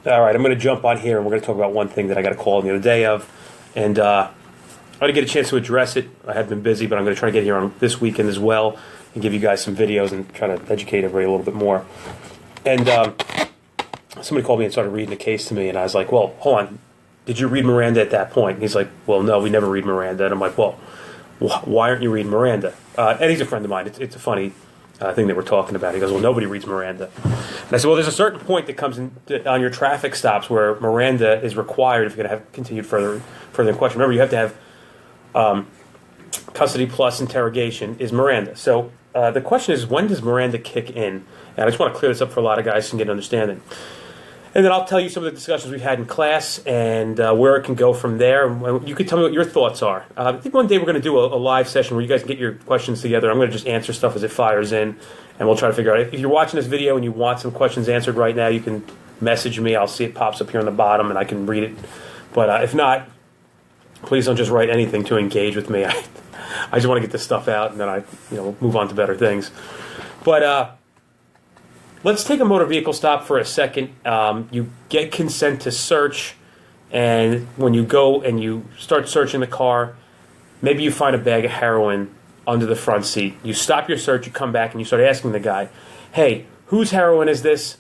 All right, I'm going to jump on here, and we're going to talk about one thing that I got a call the other day of, and I didn't get a chance to address it. I had been busy, but I'm going to try to get here on this weekend as well and give you guys some videos and try to educate everybody a little bit more. And somebody called me and started reading the case to me, and I was like, well, hold on. Did you read Miranda at that point? And he's like, well, no, we never read Miranda. And I'm like, well, why aren't you reading Miranda? And he's a friend of mine. It's a funny thing that we're talking about. He goes, well, nobody reads Miranda. And I said, well, there's a certain point that comes in on your traffic stops where Miranda is required if you're going to have continued further question. Remember, you have to have custody plus interrogation is Miranda. So the question is, when does Miranda kick in? And I just want to clear this up for a lot of guys and get an understanding. And then I'll tell you some of the discussions we've had in class and where it can go from there. You can tell me what your thoughts are. I think one day we're going to do a live session where you guys can get your questions together. I'm going to just answer stuff as it fires in, and we'll try to figure out. If you're watching this video and you want some questions answered right now, you can message me. I'll see it pops up here on the bottom, and I can read it. But if not, please don't just write anything to engage with me. I just want to get this stuff out, and then I move on to better things. But let's take a motor vehicle stop for a second. You get consent to search, and when you go and you start searching the car, maybe you find a bag of heroin under the front seat. You stop your search, you come back, and you start asking the guy, hey, whose heroin is this?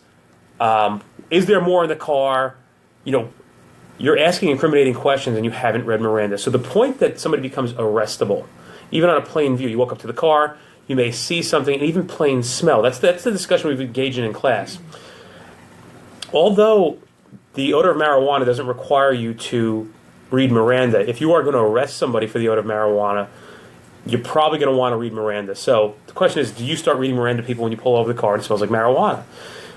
Is there more in the car? You're asking incriminating questions, and you haven't read Miranda. So the point that somebody becomes arrestable, even on a plain view, you walk up to the car, you may see something, and even plain smell. That's the discussion we've engaged in class. Although the odor of marijuana doesn't require you to read Miranda, if you are going to arrest somebody for the odor of marijuana, you're probably going to want to read Miranda. So the question is, do you start reading Miranda to people when you pull over the car and it smells like marijuana?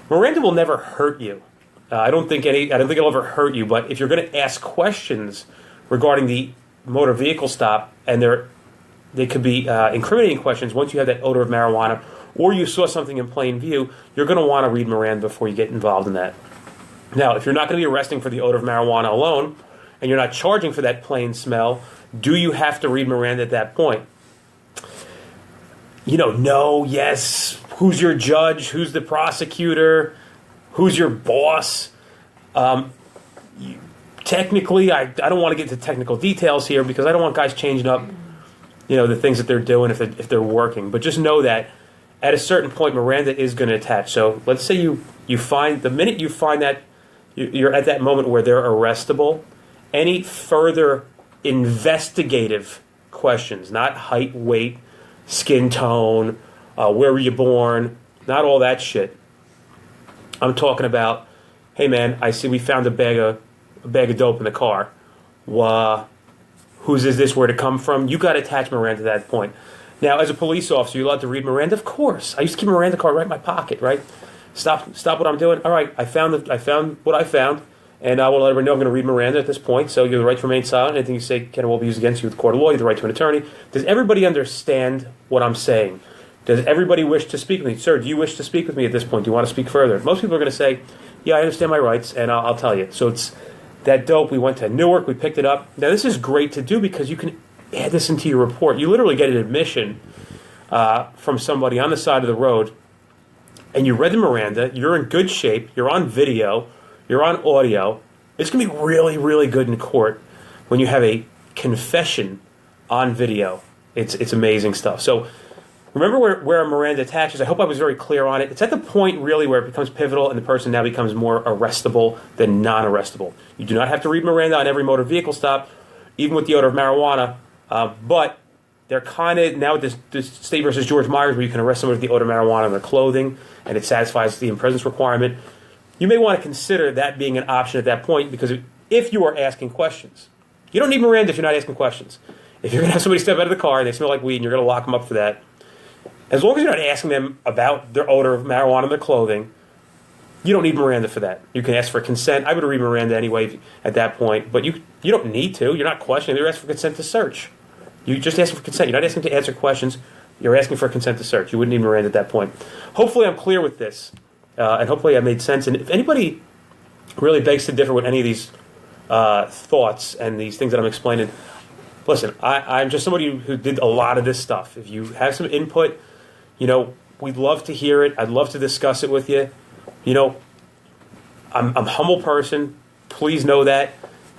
Miranda will never hurt you. I don't think it'll ever hurt you. But if you're going to ask questions regarding the motor vehicle stop, and they could be incriminating questions once you have that odor of marijuana, or you saw something in plain view, you're going to want to read Miranda before you get involved in that. Now, if you're not going to be arresting for the odor of marijuana alone, and you're not charging for that plain smell, do you have to read Miranda at that point? No, yes. Who's your judge? Who's the prosecutor? Who's your boss? Technically, I don't want to get into technical details here because I don't want guys changing up the things that they're doing if they're working. But just know that at a certain point, Miranda is going to attach. So let's say you find, the minute you find that you're at that moment where they're arrestable, any further investigative questions, not height, weight, skin tone, where were you born, not all that shit. I'm talking about, hey man, I see we found a bag of dope in the car. Whose is this? Where'd it come from? You got to attach Miranda to that point. Now, as a police officer, you're allowed to read Miranda? Of course. I used to keep a Miranda card right in my pocket, right? Stop what I'm doing. All right, I found what I found, and I want to let everyone know I'm going to read Miranda at this point. So you have the right to remain silent. Anything you say can and will be used against you with the court of law. You have the right to an attorney. Does everybody understand what I'm saying? Does everybody wish to speak with me? Sir, do you wish to speak with me at this point? Do you want to speak further? Most people are going to say, yeah, I understand my rights, and I'll tell you. So it's that dope. We went to Newark. We picked it up. Now, this is great to do because you can add this into your report. You literally get an admission from somebody on the side of the road, and you read the Miranda. You're in good shape. You're on video. You're on audio. It's going to be really, really good in court when you have a confession on video. It's amazing stuff. So remember where a Miranda attaches. I hope I was very clear on it. It's at the point really where it becomes pivotal and the person now becomes more arrestable than non-arrestable. You do not have to read Miranda on every motor vehicle stop, even with the odor of marijuana. But they're kind of, now with this State versus George Myers, where you can arrest someone with the odor of marijuana on their clothing and it satisfies the in-presence requirement, you may want to consider that being an option at that point, because if you are asking questions. You don't need Miranda if you're not asking questions. If you're going to have somebody step out of the car and they smell like weed and you're going to lock them up for that, as long as you're not asking them about their odor of marijuana on their clothing, you don't need Miranda for that. You can ask for consent. I would read Miranda anyway at that point, but you don't need to. You're not questioning. You're asking for consent to search. You just asking for consent. You're not asking to answer questions. You're asking for consent to search. You wouldn't need Miranda at that point. Hopefully I'm clear with this, and hopefully I made sense. And if anybody really begs to differ with any of these thoughts and these things that I'm explaining, listen, I'm just somebody who did a lot of this stuff. If you have some input, we'd love to hear it. I'd love to discuss it with you. I'm a humble person. Please know that.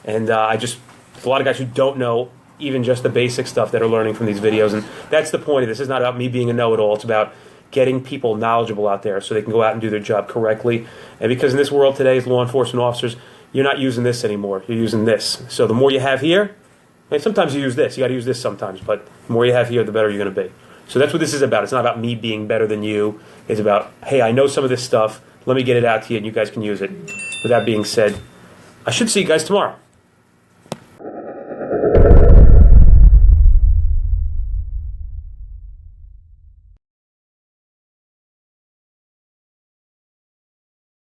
And there's a lot of guys who don't know even just the basic stuff that are learning from these videos. And that's the point of this. It's not about me being a know-it-all. It's about getting people knowledgeable out there so they can go out and do their job correctly. And because in this world today, as law enforcement officers, you're not using this anymore. You're using this. So the more you have here, and sometimes you use this. You got to use this sometimes. But the more you have here, the better you're going to be. So that's what this is about. It's not about me being better than you. It's about, hey, I know some of this stuff. Let me get it out to you, and you guys can use it. With that being said, I should see you guys tomorrow.